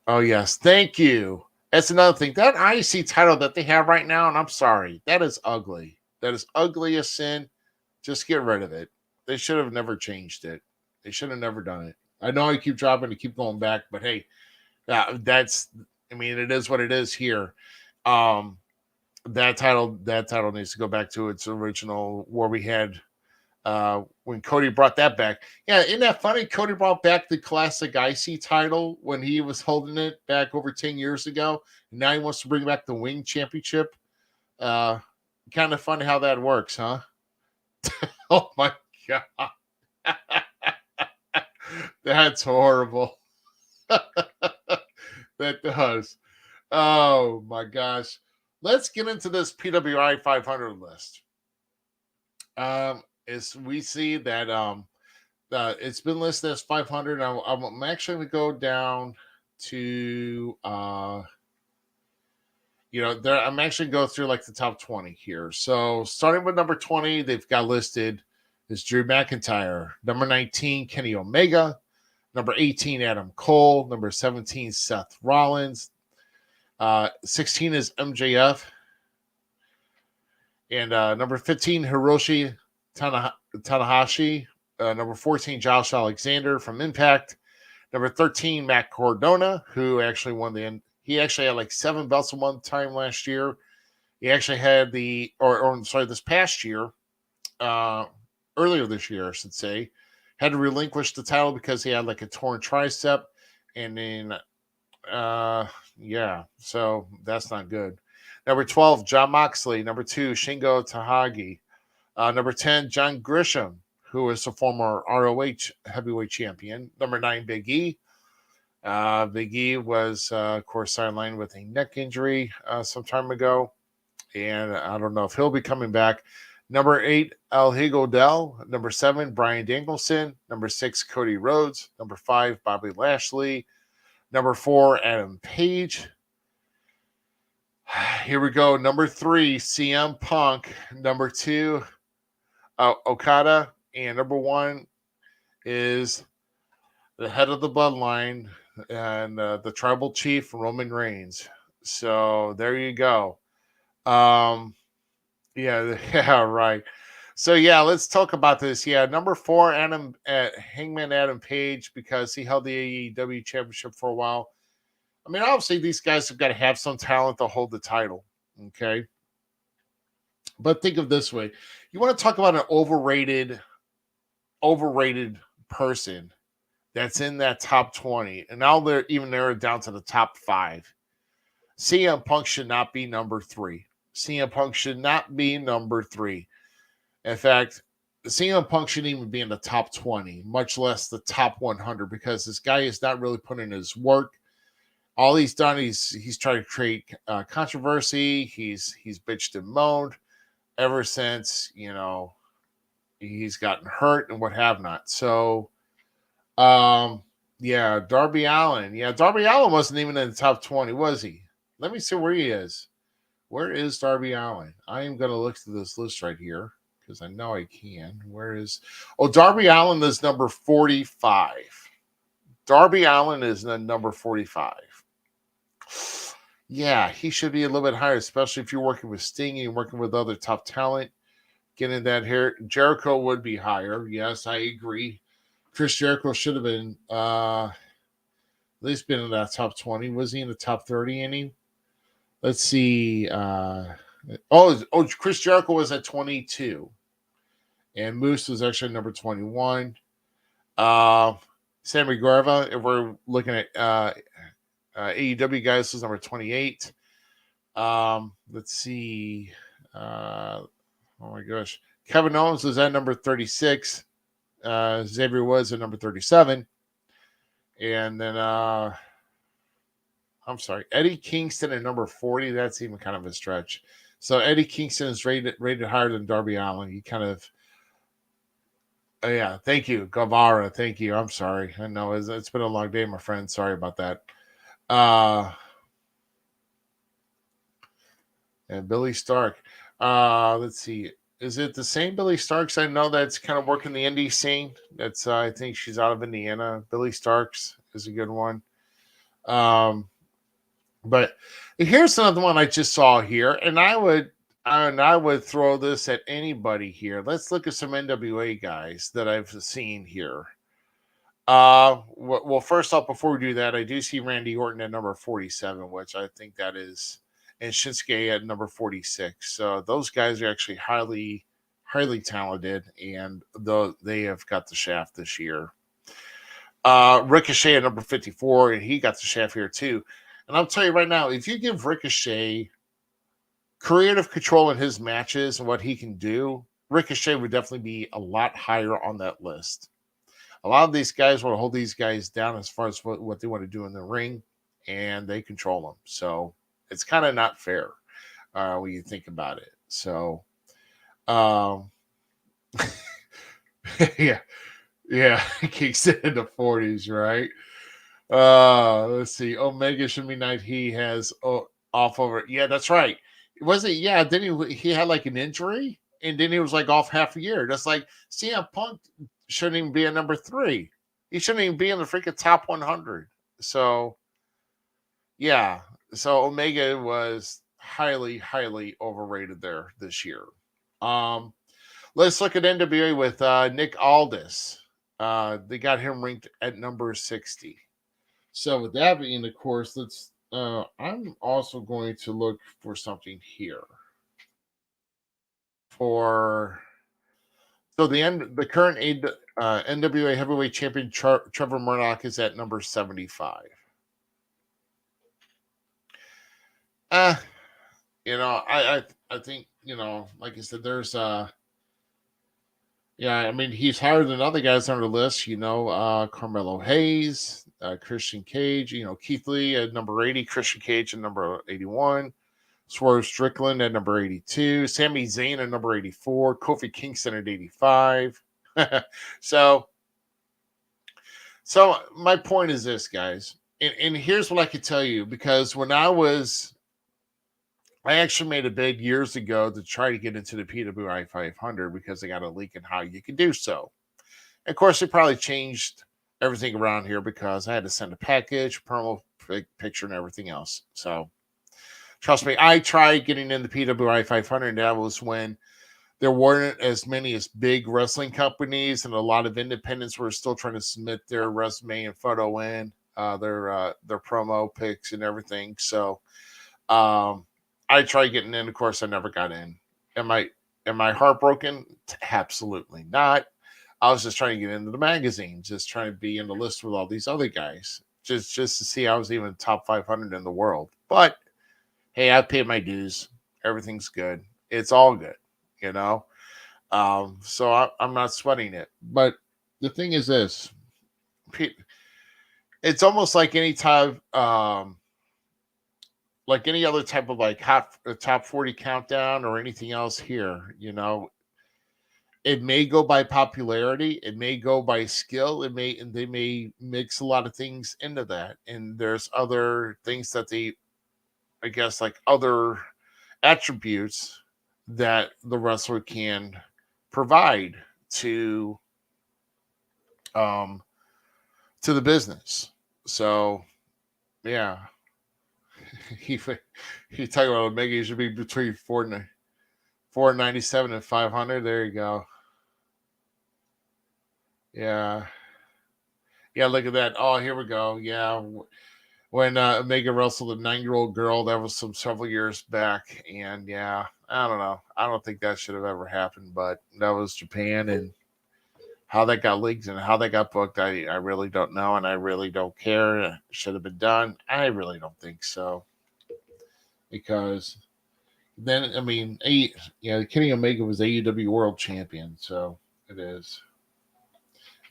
oh yes, thank you. That's another thing. That IC title that they have right now, and I'm sorry, that is ugly. That is ugly as sin. Just get rid of it. They should have never changed it. They should have never done it. I know I keep dropping to keep going back, but hey, that's. I mean, it is what it is here. That title needs to go back to its original where we had when Cody brought that back. Yeah, isn't that funny? Cody brought back the classic IC title when he was holding it back over 10 years ago. And now he wants to bring back the Wing Championship. Kind of funny how that works, huh? Oh my God. That's horrible. That does. Oh my gosh. Let's get into this PWI 500 list. Is we see that it's been listed as 500. I'm actually going to go down to I'm actually going to go through like the top 20 here. So starting with number 20, they've got listed is Drew McIntyre. Number 19, Kenny Omega. Number 18, Adam Cole. Number 17, Seth Rollins. 16 is MJF. And number 15, Hiroshi Tanahashi. Number 14, Josh Alexander from Impact. Number 13, Matt Cardona, who actually he actually had like 7 belts at one time last year. He actually had this past year, earlier this year, I should say, had to relinquish the title because he had like a torn tricep. And then, so that's not good. Number 12, Jon Moxley. Number 2, Shingo Takagi. Number 10, John Grisham, who is a former ROH heavyweight champion. Number 9, Big E. Big E was, of course, sidelined with a neck injury some time ago. And I don't know if he'll be coming back. Number 8, El Higo Del. Number 7, Bryan Danielson. Number 6, Cody Rhodes. Number 5, Bobby Lashley. Number 4, Adam Page. Here we go. Number 3, CM Punk. Number 2, Okada. And number 1 is the head of the bloodline and the tribal chief, Roman Reigns. So there you go. Yeah, right. So yeah, let's talk about this. Yeah, number 4, Hangman Adam Page, because he held the AEW championship for a while. I mean, obviously these guys have got to have some talent to hold the title. Okay. But think of it this way. You want to talk about an overrated person that's in that top 20. And now they're even narrowed down to the top 5. CM Punk should not be number 3. CM Punk should not be number 3. In fact, CM Punk shouldn't even be in the top 20, much less the top 100, because this guy is not really putting in his work. All he's done, he's tried to create controversy. He's bitched and moaned ever since, he's gotten hurt and what have not. So, Darby Allin. Yeah, Darby Allin wasn't even in the top 20, was he? Let me see where he is. Where is Darby Allin? I am going to look through this list right here because I know I can. Darby Allin is number 45. Darby Allin is number 45. Yeah, he should be a little bit higher, especially if you're working with Sting and working with other top talent. Getting that here. Jericho would be higher. Yes, I agree. Chris Jericho should have been at least been in that top 20. Was he in the top 30 any? Let's see. Chris Jericho was at 22. And Moose was actually number 21. Sammy Guevara, if we're looking at AEW guys, was number 28. Let's see. Oh my gosh. Kevin Owens was at number 36. Xavier Woods at number 37. And then Eddie Kingston at number 40. That's even kind of a stretch. So Eddie Kingston is rated higher than Darby Allin. He kind of thank you, Guevara. Thank you. I'm sorry. I know it's been a long day, my friend. Sorry about that. And Billy Stark. Let's see. Is it the same Billy Starks? I know that's kind of working the indie scene. That's I think she's out of Indiana. Billy Starks is a good one. Um, but here's another one I just saw here, and I would throw this at anybody here. Let's look at some NWA guys that I've seen here. Well, first off, before we do that, I do see Randy Orton at number 47, which I think that is, and Shinsuke at number 46. So those guys are actually highly talented, and though they have got the shaft this year. Ricochet at number 54, and he got the shaft here too. And I'll tell you right now, if you give Ricochet creative control in his matches and what he can do, Ricochet would definitely be a lot higher on that list. A lot of these guys want to hold these guys down as far as what they want to do in the ring, and they control them. So it's kind of not fair when you think about it. So, um, yeah, yeah, kicks it in the 40s, right? Let's see. Omega should be night. He has off over. Yeah, that's right. Was it? Yeah. Then he had like an injury, and then he was like off half a year. That's like CM Punk shouldn't even be at number 3. He shouldn't even be in the freaking top 100. So yeah. So Omega was highly overrated there this year. Um, let's look at NWA with Nick Aldis. They got him ranked at number 60. So with that being the course, let's. I'm also going to look for something here for. So the current NWA Heavyweight Champion Trevor Murdoch is at number 75. Uh, I think like I said, there's yeah, I mean he's higher than other guys on the list. Carmelo Hayes, Christian Cage, Keith Lee at number 80, Christian Cage at number 81, Swerve Strickland at number 82, Sami Zayn at number 84, Kofi Kingston at 85. so, so my point is this, guys, and here's what I could tell you because I actually made a bid years ago to try to get into the PWI 500 because I got a leak in how you can do so. And of course, they probably changed everything around here because I had to send a package, promo picture, and everything else. So trust me, I tried getting in the PWI 500. And that was when there weren't as many as big wrestling companies, and a lot of independents were still trying to submit their resume and photo in their promo pics and everything. So I tried getting in. Of course, I never got in. Am I heartbroken? Absolutely not. I was just trying to get into the magazine, just trying to be in the list with all these other guys, just to see I was even top 500 in the world. But hey, I paid my dues. Everything's good. It's all good, you know. So I'm not sweating it. But the thing is this: it's almost like any type, like any other type of like top 40 countdown or anything else here. It may go by popularity, it may go by skill, and they may mix a lot of things into that. And there's other things that I guess like other attributes that the wrestler can provide to um to the business. So yeah, he he talking about Omega should be between 497 and 500. There you go. Yeah. Yeah, look at that. Oh, here we go. Yeah. When Omega wrestled a 9-year-old girl, that was several years back. And yeah, I don't know. I don't think that should have ever happened, but that was Japan. And how that got leaked and how that got booked, I really don't know. And I really don't care. It should have been done. I really don't think so. Because then, I mean, Kenny Omega was AEW World Champion. So it is.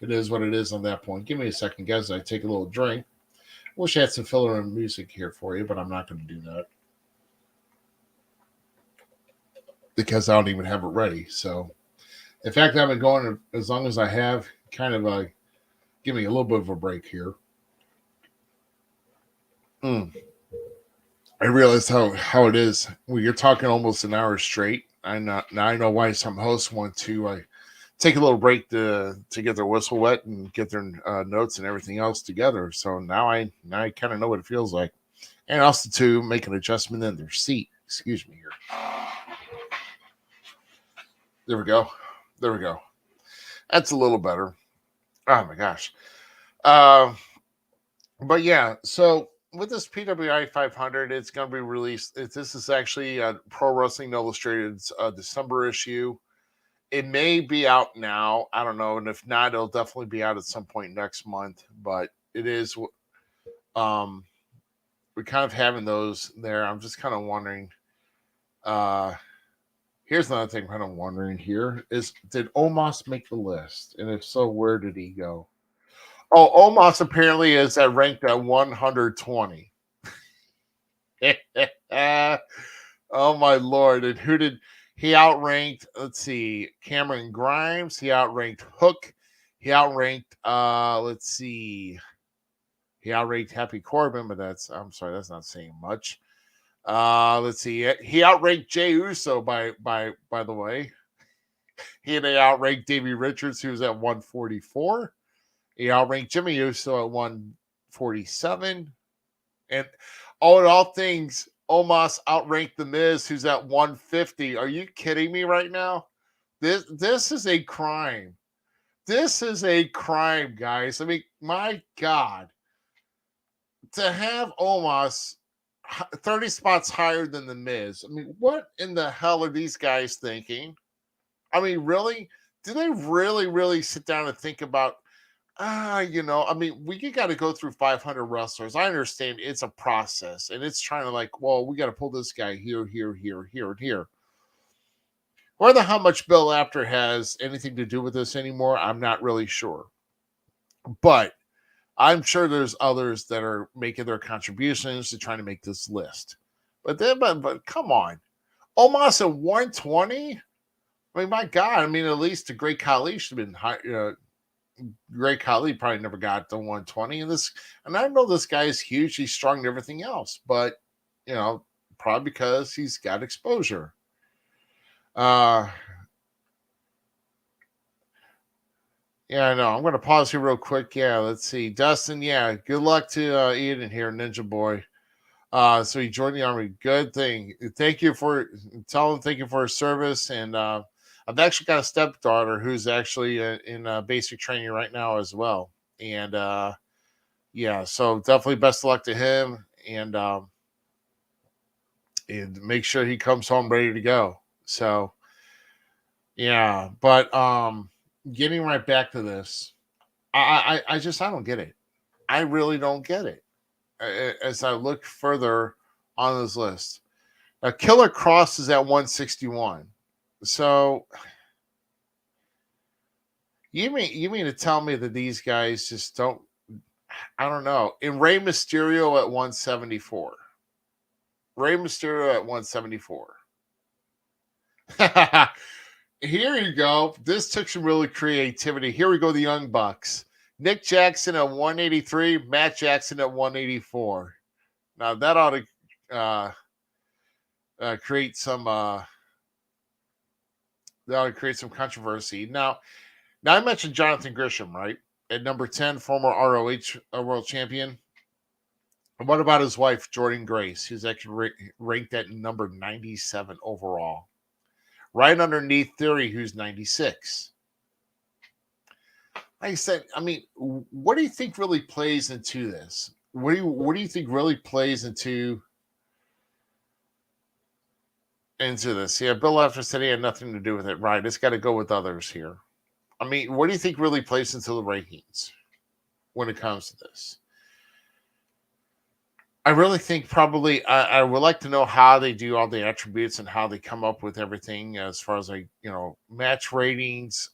It is what it is on that point. Give me a second, guys. I take a little drink. Wish I had some filler and music here for you, but I'm not going to do that because I don't even have it ready. So, in fact, I've been going as long as I have. Kind of give me a little bit of a break here. I realize how it is when you're talking almost an hour straight. Now I know why some hosts want to take a little break to get their whistle wet and get their notes and everything else together. So now I kind of know what it feels like, and also to make an adjustment in their seat. Excuse me here. There we go. There we go. That's a little better. Oh my gosh. Uh, but yeah, so with this PWI 500, it's going to be released. This is actually Pro Wrestling Illustrated's December issue. It may be out now. I don't know. And if not, it'll definitely be out at some point next month. But it is, um, we're kind of having those there. I'm just kind of wondering. Uh, Here's another thing I'm kind of wondering here is did Omos make the list? And if so, where did he go? Oh, Omos apparently is at ranked at 120. Oh my lord! And who did he outranked? Let's see, Cameron Grimes. He outranked Hook. He outranked. Let's see. He outranked Happy Corbin, but I'm sorry, that's not saying much. Let's see. He outranked Jey Uso by the way. He outranked Davey Richards, who was at 144. He outranked Jimmy Uso at 147. And all in all things, Omos outranked The Miz, who's at 150. Are you kidding me right now? This is a crime. This is a crime, guys. I mean, my God. To have Omos 30 spots higher than The Miz. I mean, what in the hell are these guys thinking? I mean, really? Do they really, really sit down and think about I mean, we got to go through 500 wrestlers. I understand it's a process and it's trying to like, well, we got to pull this guy here, here, here, here, and here. Whether how much Bill Apter has anything to do with this anymore, I'm not really sure. But I'm sure there's others that are making their contributions to trying to make this list. But come on. Almost at 120? I mean, my God. I mean, at least the Great Khali should have been high. Great Khali probably never got to 120. And I know this guy is huge. He's strong and everything else, but probably because he's got exposure. Yeah, I know. I'm going to pause here real quick. Yeah, let's see. Dustin, yeah, good luck to Eden here, Ninja Boy. So he joined the army. Good thing. Thank you for thank you for his service. And I've actually got a stepdaughter who's actually in basic training right now as well. And yeah, so definitely best of luck to him. And make sure he comes home ready to go. So yeah, but getting right back to this, I just I don't get it. I really don't get it. As I look further on this list, now Killer Cross is at 161. So you mean to tell me that these guys just don't? I don't know. And Rey Mysterio at 174. Rey Mysterio at 174. Here you go. This took some really creativity. Here we go. The Young Bucks. Nick Jackson at 183. Matt Jackson at 184. Now that ought to create some controversy. Now I mentioned Jonathan Grisham, right? At number 10, former ROH world champion. And what about his wife, Jordan Grace, who's actually ranked at number 97 overall? Right underneath Theory, who's 96. Like I said, I mean, what do you think really plays into this? What do you think really plays into this? Yeah, Bill Apter said he had nothing to do with it. Right. It's got to go with others here. I mean, what do you think really plays into the rankings when it comes to this? I really think probably I would like to know how they do all the attributes and how they come up with everything as far as like match ratings,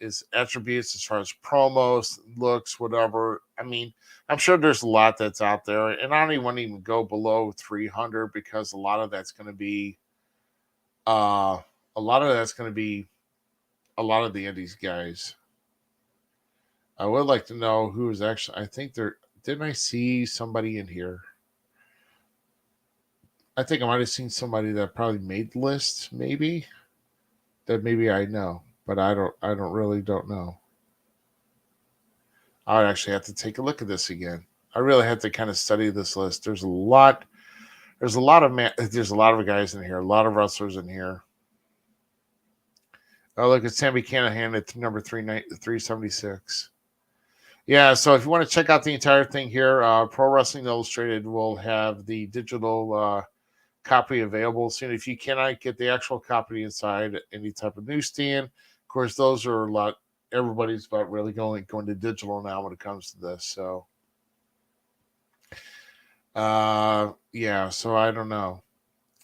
is attributes as far as promos, looks, whatever. I mean, I'm sure there's a lot that's out there, and I don't even want to even go below 300 because a lot of that's going to be uh a lot of that's going to be a lot of the indies guys. I would like to know who is actually. I think there didn't I see somebody in here? I think I might have seen somebody that probably made the list, maybe that maybe I know, but I don't know. I would actually have to take a look at this again. I really have to kind of study this list. There's a lot of there's a lot of guys in here, a lot of wrestlers in here. Oh, look at Sammy Canahan at number 376. Yeah, so if you want to check out the entire thing here, Pro Wrestling Illustrated will have the digital copy available soon. If you cannot get the actual copy inside any type of newsstand, of course, those are a lot. Everybody's about really going to digital now when it comes to this. So, yeah. So I don't know.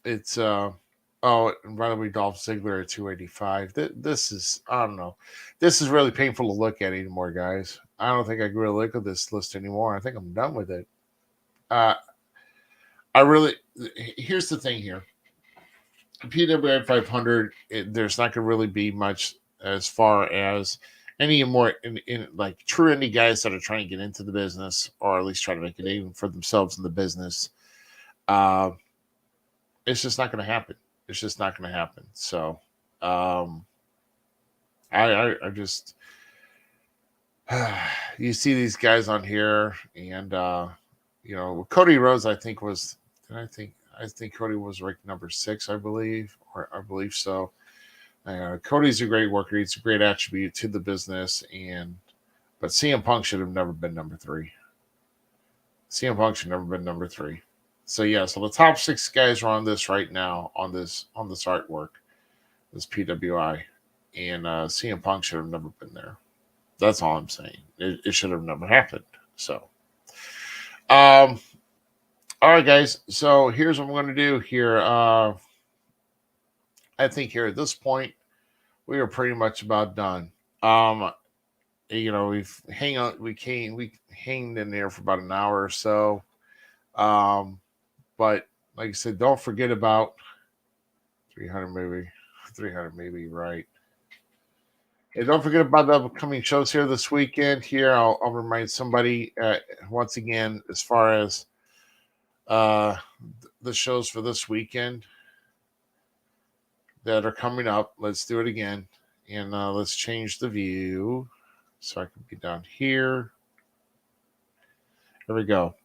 It's oh, and by the way, Dolph Ziggler at 285. This is, I don't know. This is really painful to look at anymore, guys. I don't think I can really look at this list anymore. I think I'm done with it. Uh, I really. Here's the thing here. PWI 500. There's not going to really be much as far as any more in like true indie guys that are trying to get into the business, or at least try to make a name for themselves in the business. Uh, it's just not going to happen. It's just not going to happen. So, um, I just you see these guys on here, and Cody Rhodes. I think Cody was ranked number 6, I believe, or I believe so. Cody's a great worker. He's a great attribute to the business, but CM Punk should have never been number 3. CM Punk should never been number 3. So yeah, so the top 6 guys are on this right now on this artwork, this PWI, and CM Punk should have never been there. That's all I'm saying. It should have never happened. So, all right, guys. So here's what I'm going to do here. I think here at this point we are pretty much about done. We've we hanged in there for about an hour or so. But like I said, don't forget about 300 maybe, right? Hey, don't forget about the upcoming shows here this weekend. Here, I'll remind somebody once again as far as uh, the shows for this weekend that are coming up. Let's do it again, and let's change the view so I can be down here. There we go.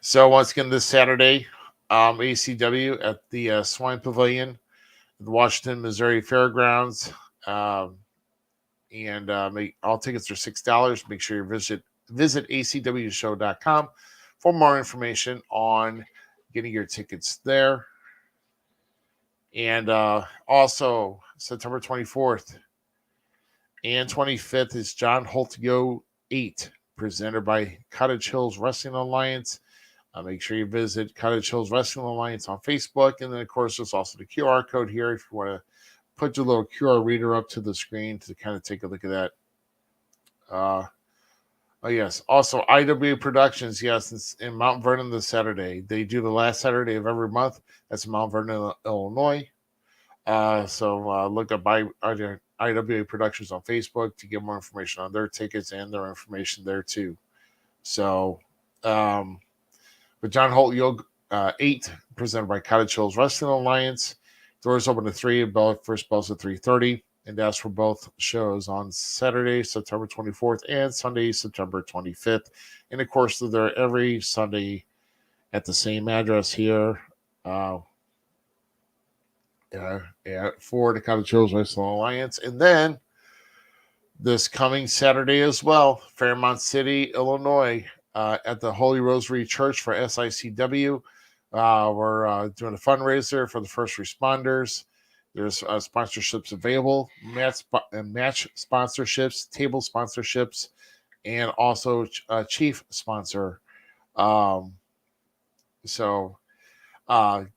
So once again, this Saturday, ACW at the Swine Pavilion at the Washington, Missouri Fairgrounds. And all tickets are $6. Make sure you visit acwshow.com for more information on getting your tickets there. And also September 24th and 25th is John Holt Go 8, presented by Cottage Hills Wrestling Alliance. Make sure you visit Cottage Hills Wrestling Alliance on Facebook. And then, of course, there's also the QR code here if you want to put your little QR reader up to the screen to kind of take a look at that. Oh, yes. Also, IW Productions, yes, it's in Mount Vernon this Saturday. They do the last Saturday of every month. That's in Mount Vernon, Illinois. So look up IWA Productions on Facebook to get more information on their tickets and their information there, too. So, but John Holt Yoga 8, presented by Cottage Hills Wrestling Alliance. Doors open at 3, first bell's at 3:30, and that's for both shows on Saturday, September 24th, and Sunday, September 25th. And of course, they're every Sunday at the same address here. For the Cottage Hills Wrestling Alliance. And then this coming Saturday as well, Fairmont City, Illinois, at the Holy Rosary Church for SICW. We're doing a fundraiser for the first responders. There's sponsorships available, match sponsorships, table sponsorships, and also chief sponsor. So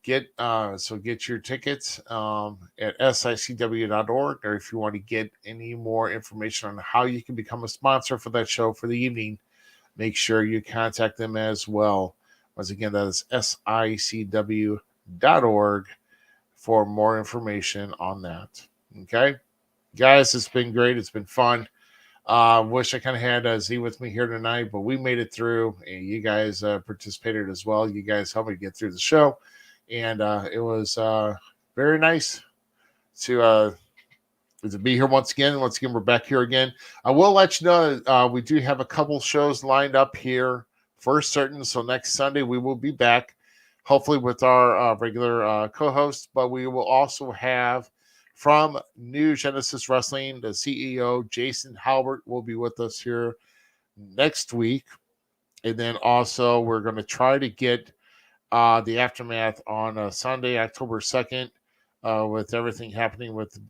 get your tickets at sicw.org, or if you want to get any more information on how you can become a sponsor for that show for the evening, make sure you contact them as well. Once again, that is sicw.org for more information on that. Okay, guys, it's been great. It's been fun. Wish I kind of had Z with me here tonight, but we made it through, and you guys participated as well. You guys helped me get through the show. and it was very nice to be here once again. Once again, we're back here again. I will let you know we do have a couple shows lined up here for certain. So next Sunday we will be back, hopefully with our regular co-host, but we will also have from New Genesis Wrestling, the CEO Jason Halbert will be with us here next week. And then also we're going to try to get the aftermath on Sunday, October 2nd, with everything happening with the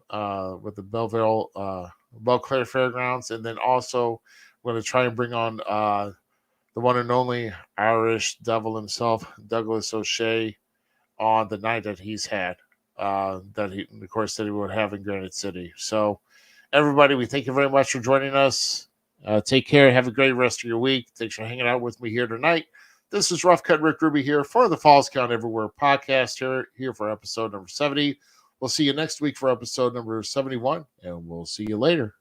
Belclair Fairgrounds. And then also we're going to try and bring on the one and only Irish Devil himself, Douglas O'Shea, on the night that he's had, that he would have in Granite City. So everybody, we thank you very much for joining us. Take care. Have a great rest of your week. Thanks for hanging out with me here tonight. This is Rough Cut Rick Ruby here for the Falls Count Everywhere podcast here for episode number 70. We'll see you next week for episode number 71, and we'll see you later.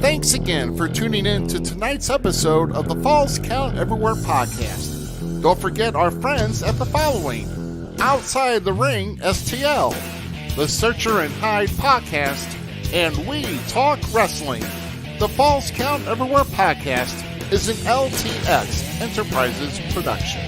Thanks again for tuning in to tonight's episode of the Falls Count Everywhere podcast. Don't forget our friends at the following: Outside the Ring STL, the Searcher and Hide podcast, and We Talk Wrestling. The Falls Count Everywhere podcast is an LTX Enterprises production.